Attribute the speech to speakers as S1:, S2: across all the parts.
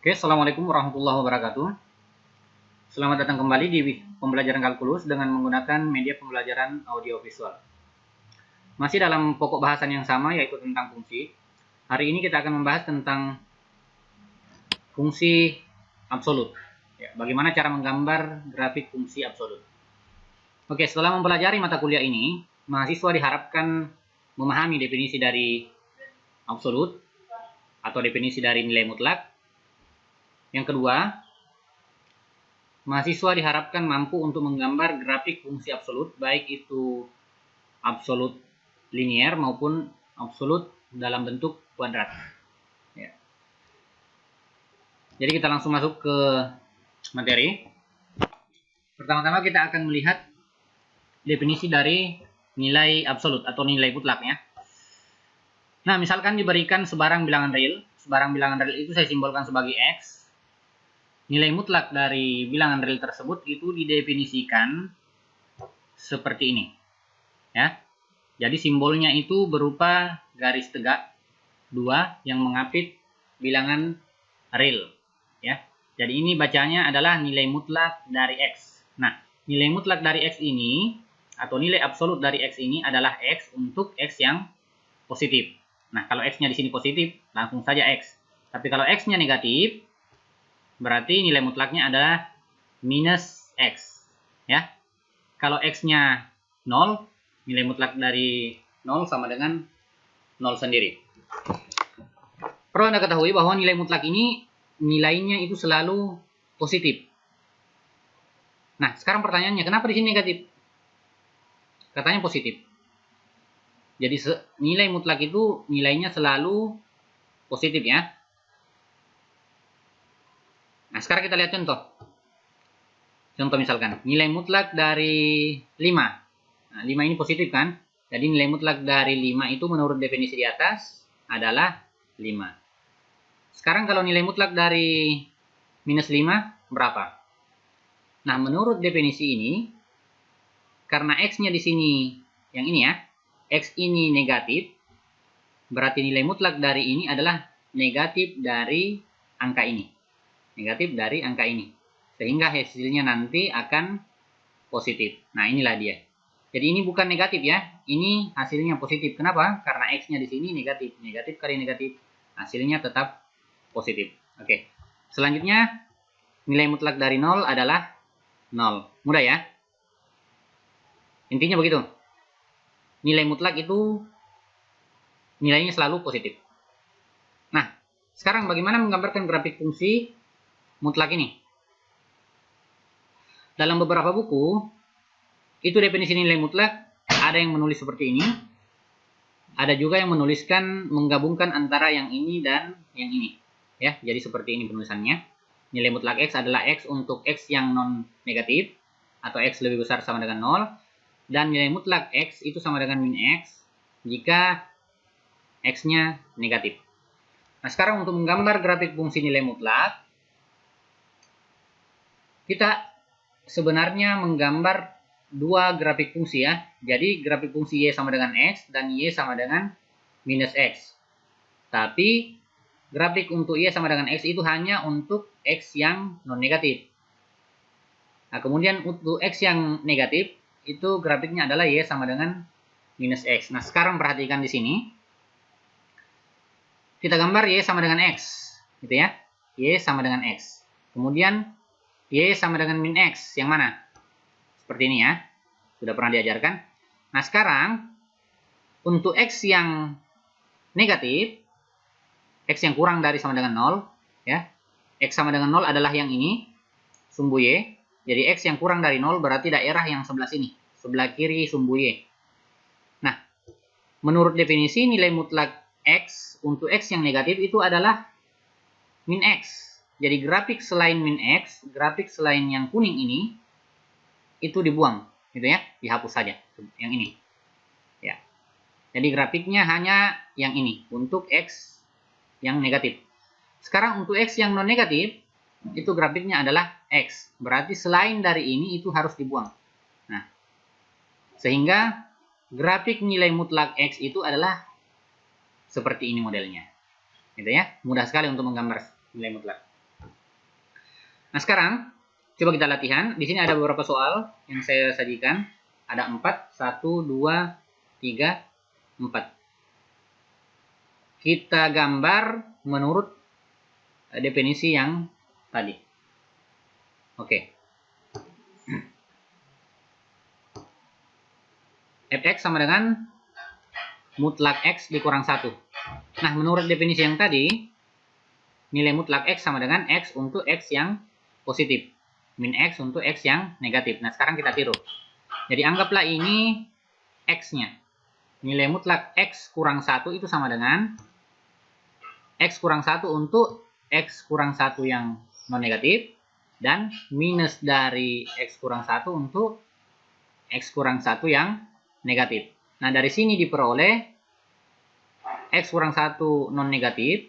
S1: Oke, Assalamualaikum warahmatullahi wabarakatuh. Selamat datang kembali di pembelajaran kalkulus dengan menggunakan media pembelajaran audiovisual. Masih dalam pokok bahasan yang sama, yaitu tentang fungsi. Hari ini kita akan membahas tentang fungsi absolut. Ya, bagaimana cara menggambar grafik fungsi absolut. Oke, setelah mempelajari mata kuliah ini, mahasiswa diharapkan memahami definisi dari absolut atau definisi dari nilai mutlak. Yang kedua, mahasiswa diharapkan mampu untuk menggambar grafik fungsi absolut, baik itu absolut linier maupun absolut dalam bentuk kuadrat. Ya. Jadi kita langsung masuk ke materi. Pertama-tama kita akan melihat definisi dari nilai absolut atau nilai mutlak ya. Nah, misalkan diberikan sebarang bilangan real. Sebarang bilangan real itu saya simbolkan sebagai X. Nilai mutlak dari bilangan real tersebut itu didefinisikan seperti ini. Ya. Jadi simbolnya itu berupa garis tegak 2 yang mengapit bilangan real. Ya. Jadi ini bacanya adalah nilai mutlak dari X. Nah, nilai mutlak dari X ini atau nilai absolut dari X ini adalah X untuk X yang positif. Nah, kalau X-nya di sini positif, langsung saja X. Tapi kalau X-nya negatif, berarti nilai mutlaknya adalah minus X. Ya. Kalau X-nya 0, nilai mutlak dari 0 sama dengan 0 sendiri. Perlu Anda ketahui bahwa nilai mutlak ini nilainya itu selalu positif. Nah, sekarang pertanyaannya, kenapa di sini negatif? Katanya positif. Jadi nilai mutlak itu nilainya selalu positif ya. Nah, sekarang kita lihat contoh. Contoh misalkan, nilai mutlak dari 5. Nah, 5 ini positif kan? Jadi nilai mutlak dari 5 itu menurut definisi di atas adalah 5. Sekarang kalau nilai mutlak dari minus 5 berapa? Nah, menurut definisi ini, karena X-nya di sini yang ini ya, X ini negatif, berarti nilai mutlak dari ini adalah negatif dari angka ini. Negatif dari angka ini. Sehingga hasilnya nanti akan positif. Nah, inilah dia. Jadi ini bukan negatif ya. Ini hasilnya positif. Kenapa? Karena X-nya di sini negatif. Negatif kali negatif. Hasilnya tetap positif. Oke. Selanjutnya, nilai mutlak dari 0 adalah 0. Mudah ya? Intinya begitu. Nilai mutlak itu nilainya selalu positif. Nah, sekarang bagaimana menggambarkan grafik fungsi mutlak ini? Dalam beberapa buku, itu definisi nilai mutlak, ada yang menulis seperti ini, ada juga yang menuliskan menggabungkan antara yang ini dan yang ini. Ya, jadi seperti ini penulisannya. Nilai mutlak X adalah X untuk X yang non negatif, atau X lebih besar sama dengan 0, dan nilai mutlak X itu sama dengan min X, jika X-nya negatif. Nah, sekarang untuk menggambar grafik fungsi nilai mutlak, kita sebenarnya menggambar dua grafik fungsi ya. Jadi grafik fungsi Y sama dengan X dan Y sama dengan minus X. Tapi grafik untuk Y sama dengan X itu hanya untuk X yang non negatif. Nah, kemudian untuk X yang negatif itu grafiknya adalah Y sama dengan minus X. Nah, sekarang perhatikan di sini. Kita gambar Y sama dengan X, gitu ya. Y sama dengan X. Kemudian Y sama dengan min X, yang mana? Seperti ini ya. Sudah pernah diajarkan. Nah, sekarang untuk X yang negatif, X yang kurang dari sama dengan 0, ya. X sama dengan 0 adalah yang ini, sumbu Y. Jadi X yang kurang dari 0 berarti daerah yang sebelah sini, sebelah kiri sumbu Y. Nah, menurut definisi nilai mutlak X untuk X yang negatif itu adalah min X. Jadi grafik selain min X, grafik selain yang kuning ini, itu dibuang, gitu ya, dihapus saja, yang ini. Ya. Jadi grafiknya hanya yang ini, untuk X yang negatif. Sekarang untuk X yang non negatif, itu grafiknya adalah X. Berarti selain dari ini, itu harus dibuang. Nah, sehingga grafik nilai mutlak X itu adalah seperti ini modelnya. Gitu ya, mudah sekali untuk menggambar nilai mutlak. Nah, sekarang coba kita latihan. Di sini ada beberapa soal yang saya sajikan. Ada 4, 1, 2, 3, 4. Kita gambar menurut definisi yang tadi. Oke. Fx sama dengan mutlak X dikurang 1. Nah, menurut definisi yang tadi, nilai mutlak X sama dengan X untuk X yang positif. Min X untuk X yang negatif. Nah, sekarang kita tiru. Jadi, anggaplah ini X-nya. Nilai mutlak X kurang 1 itu sama dengan X kurang 1 untuk X kurang 1 yang non-negatif. Dan minus dari X kurang 1 untuk X kurang 1 yang negatif. Nah, dari sini diperoleh X kurang 1 non-negatif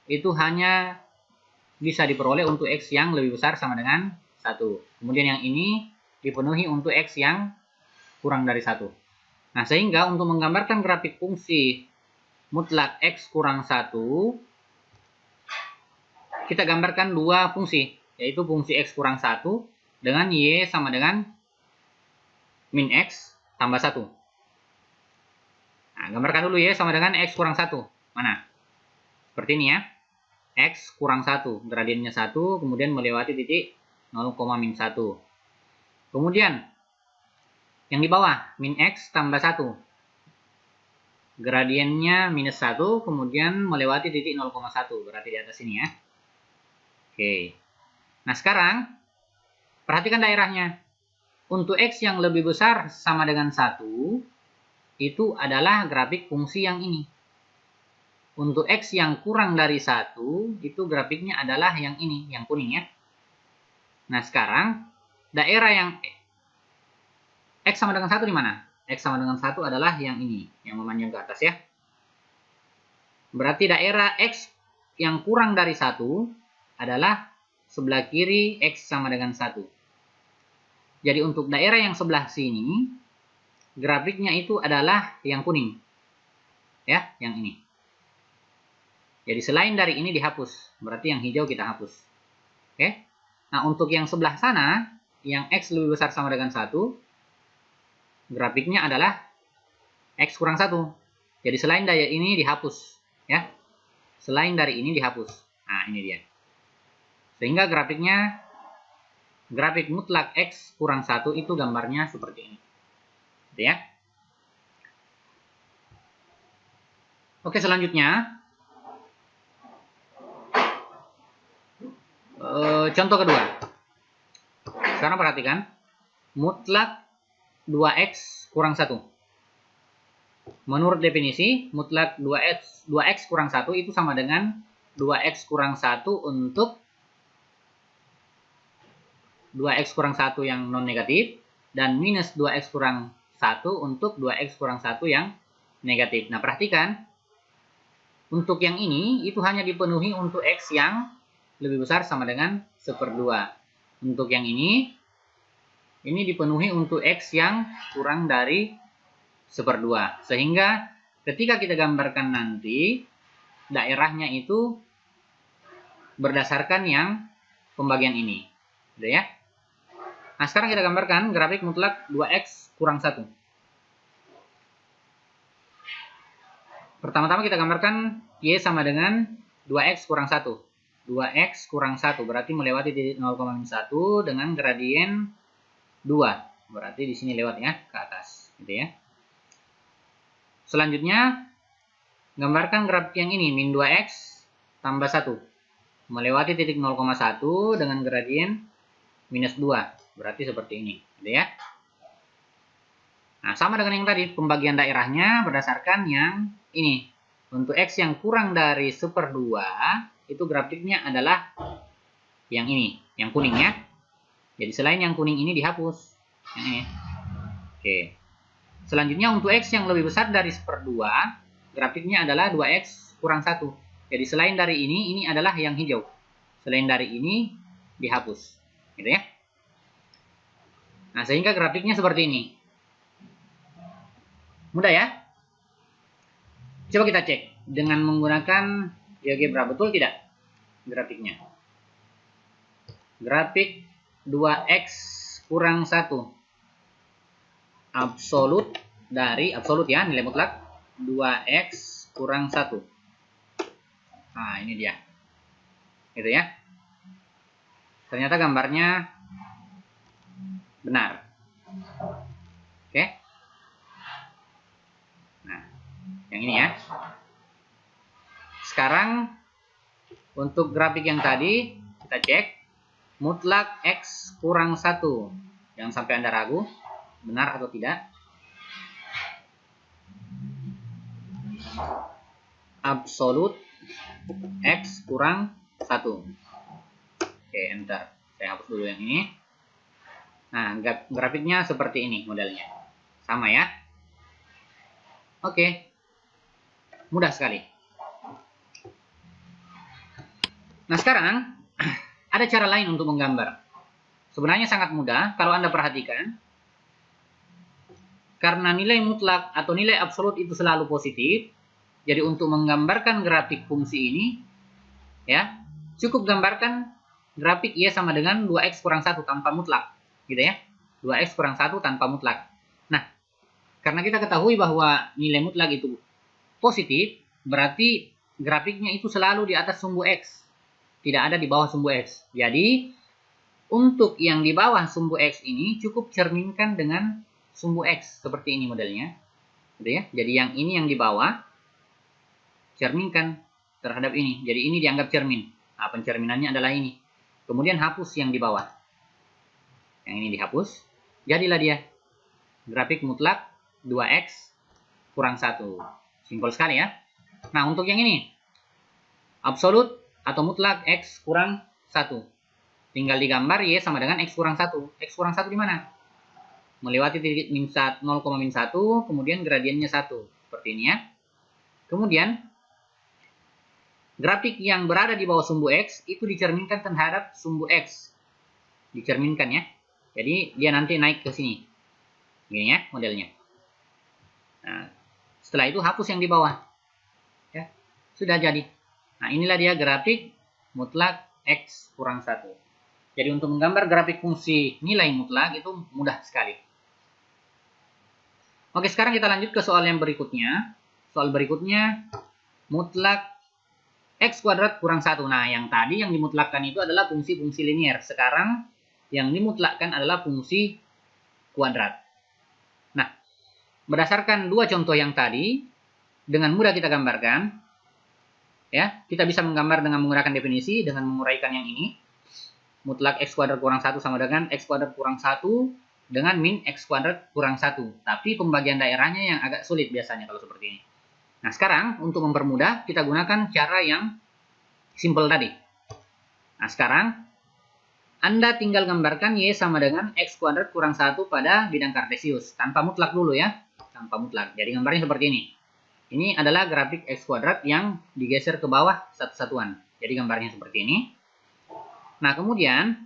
S1: itu hanya bisa diperoleh untuk X yang lebih besar sama dengan 1. Kemudian yang ini dipenuhi untuk X yang kurang dari 1. Nah, sehingga untuk menggambarkan grafik fungsi mutlak X kurang 1, kita gambarkan dua fungsi, yaitu fungsi X kurang 1 dengan Y sama dengan min X tambah 1. Nah, gambarkan dulu Y sama dengan X kurang 1. Mana? Seperti ini ya. X kurang 1, gradiennya 1, kemudian melewati titik 0, min 1. Kemudian, yang di bawah, min X tambah 1. Gradiennya minus 1, kemudian melewati titik 0,1, berarti di atas sini ya. Oke. Nah, sekarang, perhatikan daerahnya. Untuk X yang lebih besar sama dengan 1, itu adalah grafik fungsi yang ini. Untuk X yang kurang dari 1, itu grafiknya adalah yang ini, yang kuning ya. Nah, sekarang, daerah yang X sama dengan 1 di mana? X sama dengan 1 adalah yang ini, yang memanjang ke atas ya. Berarti daerah X yang kurang dari 1 adalah sebelah kiri X sama dengan 1. Jadi untuk daerah yang sebelah sini, grafiknya itu adalah yang kuning. Ya, yang ini. Jadi selain dari ini dihapus, berarti yang hijau kita hapus. Oke. Nah, untuk yang sebelah sana, yang X lebih besar sama dengan 1, grafiknya adalah X kurang 1. Jadi selain dari ini dihapus. Ya. Selain dari ini dihapus. Nah, ini dia. Sehingga grafiknya, grafik mutlak X kurang 1 itu gambarnya seperti ini. Gitu ya. Oke, selanjutnya. Contoh kedua. Sekarang perhatikan. Mutlak 2X kurang 1. Menurut definisi, mutlak 2X kurang 1 itu sama dengan 2X kurang 1 untuk 2X kurang 1 yang non-negatif, dan minus 2X kurang 1 untuk 2X kurang 1 yang negatif. Nah, perhatikan. Untuk yang ini, itu hanya dipenuhi untuk X yang lebih besar sama dengan 1/2. Untuk yang ini dipenuhi untuk X yang kurang dari 1/2. Sehingga ketika kita gambarkan nanti, daerahnya itu berdasarkan yang pembagian ini. Gitu ya. Nah, sekarang kita gambarkan grafik mutlak 2X kurang 1. Pertama-tama kita gambarkan Y sama dengan 2X kurang 1. 2X kurang 1 berarti melewati titik 0,1 dengan gradien 2. Berarti di sini lewat ya, ke atas. Gitu ya. Selanjutnya, gambarkan grafik yang ini, min 2X tambah 1. Melewati titik 0,1 dengan gradien minus 2. Berarti seperti ini. Gitu ya. Nah, sama dengan yang tadi, pembagian daerahnya berdasarkan yang ini. Untuk X yang kurang dari 1/2, itu grafiknya adalah yang ini, yang kuning ya. Jadi selain yang kuning ini dihapus. Yang ini. Oke. Selanjutnya untuk X yang lebih besar dari 1/2, grafiknya adalah 2X kurang 1. Jadi selain dari ini adalah yang hijau. Selain dari ini dihapus. Gitu ya. Nah, sehingga grafiknya seperti ini. Mudah ya? Coba kita cek dengan menggunakan GeoGebra, betul tidak grafiknya? grafik 2x kurang 1. Absolut dari, absolut ya, nilai mutlak 2x kurang 1. Nah, ini dia. Gitu ya. Ternyata gambarnya benar. Oke. Nah, yang ini ya. Sekarang untuk grafik yang tadi kita cek mutlak x kurang 1. Jangan sampai Anda ragu benar atau tidak. Absolut x kurang 1. Oke, enter. Saya hapus dulu yang ini. Nah, grafiknya seperti ini modelnya. Sama ya. Oke. Mudah sekali. Nah, sekarang ada cara lain untuk menggambar. Sebenarnya sangat mudah kalau Anda perhatikan. Karena nilai mutlak atau nilai absolut itu selalu positif. Jadi untuk menggambarkan grafik fungsi ini, ya, cukup gambarkan grafik Y sama dengan 2x kurang 1 tanpa mutlak. Gitu ya. 2x kurang 1 tanpa mutlak. Nah, karena kita ketahui bahwa nilai mutlak itu positif, berarti grafiknya itu selalu di atas sumbu X. Tidak ada di bawah sumbu X. Jadi, untuk yang di bawah sumbu X ini cukup cerminkan dengan sumbu X. Seperti ini modelnya. Gitu ya. Jadi yang ini yang di bawah, cerminkan terhadap ini. Jadi ini dianggap cermin. Nah, pencerminannya adalah ini. Kemudian hapus yang di bawah. Yang ini dihapus. Jadilah dia grafik mutlak 2x kurang 1. Simpel sekali ya. Nah, untuk yang ini absolut atau mutlak x kurang 1. Tinggal digambar Y sama dengan x kurang 1. X kurang 1 di mana? Melewati titik 0,1, kemudian gradiennya 1. Seperti ini ya. Kemudian grafik yang berada di bawah sumbu X itu dicerminkan terhadap sumbu X. Dicerminkan ya. Jadi dia nanti naik ke sini. Gini ya modelnya. Nah, setelah itu hapus yang di bawah. Ya, sudah jadi. Nah, inilah dia grafik mutlak X kurang 1. Jadi untuk menggambar grafik fungsi nilai mutlak itu mudah sekali. Oke, sekarang kita lanjut ke soal yang berikutnya. Soal berikutnya mutlak X kuadrat kurang 1. Nah, yang tadi yang dimutlakkan itu adalah fungsi-fungsi linier. Sekarang yang dimutlakkan adalah fungsi kuadrat. Nah, berdasarkan dua contoh yang tadi, dengan mudah kita gambarkan. Ya, kita bisa menggambar dengan menggunakan definisi, dengan menguraikan yang ini. Mutlak X kuadrat kurang 1 sama dengan X kuadrat kurang 1 dengan min X kuadrat kurang 1. Tapi pembagian daerahnya yang agak sulit biasanya kalau seperti ini. Nah, sekarang untuk mempermudah kita gunakan cara yang simple tadi. Nah, sekarang Anda tinggal gambarkan Y sama dengan X kuadrat kurang 1 pada bidang kartesius. Tanpa mutlak dulu ya. Tanpa mutlak. Jadi gambarnya seperti ini. Ini adalah grafik X kuadrat yang digeser ke bawah satu satuan. Jadi gambarnya seperti ini. Nah, kemudian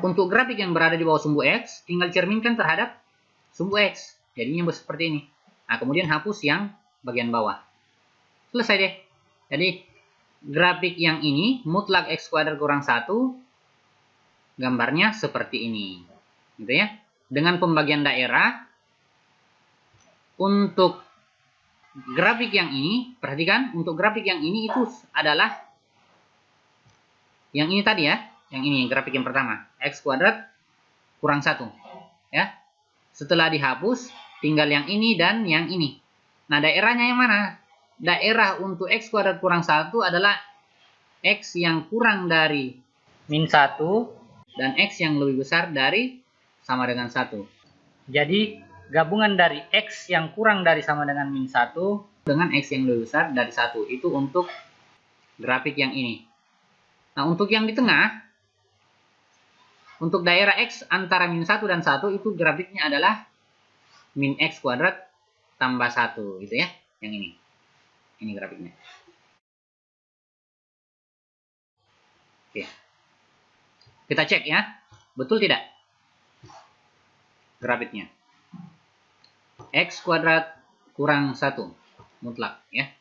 S1: untuk grafik yang berada di bawah sumbu X, tinggal cerminkan terhadap sumbu X. Jadinya seperti ini. Nah, kemudian hapus yang bagian bawah. Selesai deh. Jadi, grafik yang ini, mutlak X kuadrat kurang 1, gambarnya seperti ini. Gitu ya. Dengan pembagian daerah, untuk grafik yang ini, perhatikan, untuk grafik yang ini itu adalah yang ini tadi ya. Yang ini, grafik yang pertama. X kuadrat kurang 1. Ya. Setelah dihapus, tinggal yang ini dan yang ini. Nah, daerahnya yang mana? Daerah untuk X kuadrat kurang 1 adalah X yang kurang dari min 1 dan X yang lebih besar dari sama dengan 1. Jadi, gabungan dari X yang kurang dari sama dengan min 1 dengan X yang lebih besar dari 1. Itu untuk grafik yang ini. Nah, untuk yang di tengah, untuk daerah X antara min 1 dan 1 itu grafiknya adalah min X kuadrat tambah 1 gitu ya. Yang ini. Ini grafiknya. Oke. Kita cek ya. Betul tidak? Grafiknya. X kuadrat kurang 1. Mutlak ya.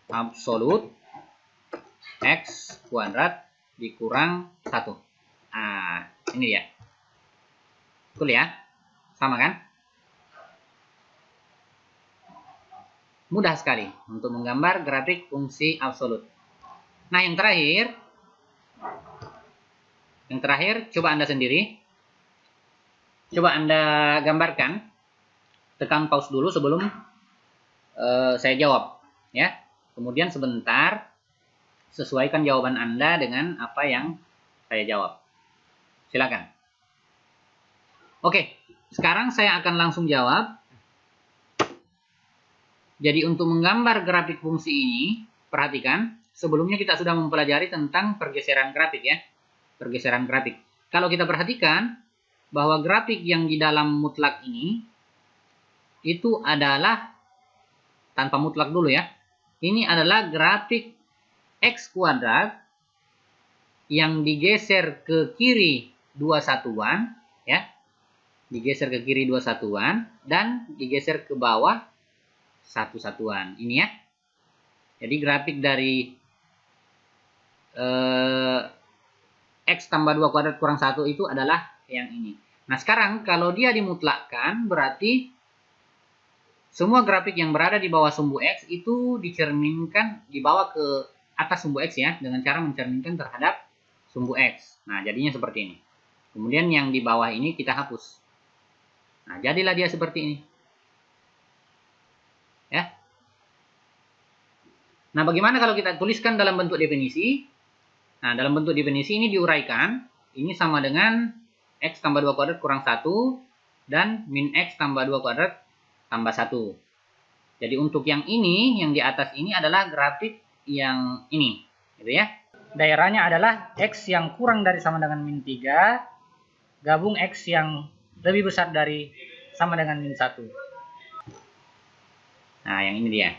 S1: Absolut X kuadrat dikurang 1. Nah, ini dia. Betul ya? Sama kan? Mudah sekali untuk menggambar grafik fungsi absolut. Nah, yang terakhir coba Anda sendiri. Coba Anda gambarkan. Tekan pause dulu sebelum saya jawab, ya. Kemudian sebentar sesuaikan jawaban Anda dengan apa yang saya jawab. Silakan. Oke, sekarang saya akan langsung jawab. Jadi untuk menggambar grafik fungsi ini, perhatikan, sebelumnya kita sudah mempelajari tentang pergeseran grafik ya. Pergeseran grafik. Kalau kita perhatikan bahwa grafik yang di dalam mutlak ini itu adalah tanpa mutlak dulu ya. Ini adalah grafik X kuadrat yang digeser ke kiri 2 satuan ya. Digeser ke kiri 2 satuan dan digeser ke bawah 1 satuan. Ini ya. Jadi grafik dari X tambah 2 kuadrat kurang 1 itu adalah yang ini. Nah sekarang kalau dia dimutlakkan berarti semua grafik yang berada di bawah sumbu X itu dicerminkan, dibawa ke atas sumbu X ya, dengan cara mencerminkan terhadap sumbu X. Nah jadinya seperti ini. Kemudian yang di bawah ini kita hapus. Nah jadilah dia seperti ini. Ya. Nah, bagaimana kalau kita tuliskan dalam bentuk definisi? Nah, dalam bentuk definisi ini diuraikan. Ini sama dengan X tambah 2 kuadrat kurang 1 dan min X tambah 2 kuadrat tambah 1. Jadi untuk yang ini, yang di atas ini adalah grafik yang ini. Gitu ya. Daerahnya adalah X yang kurang dari sama dengan min 3, gabung X yang lebih besar dari sama dengan min 1. Nah, yang ini dia.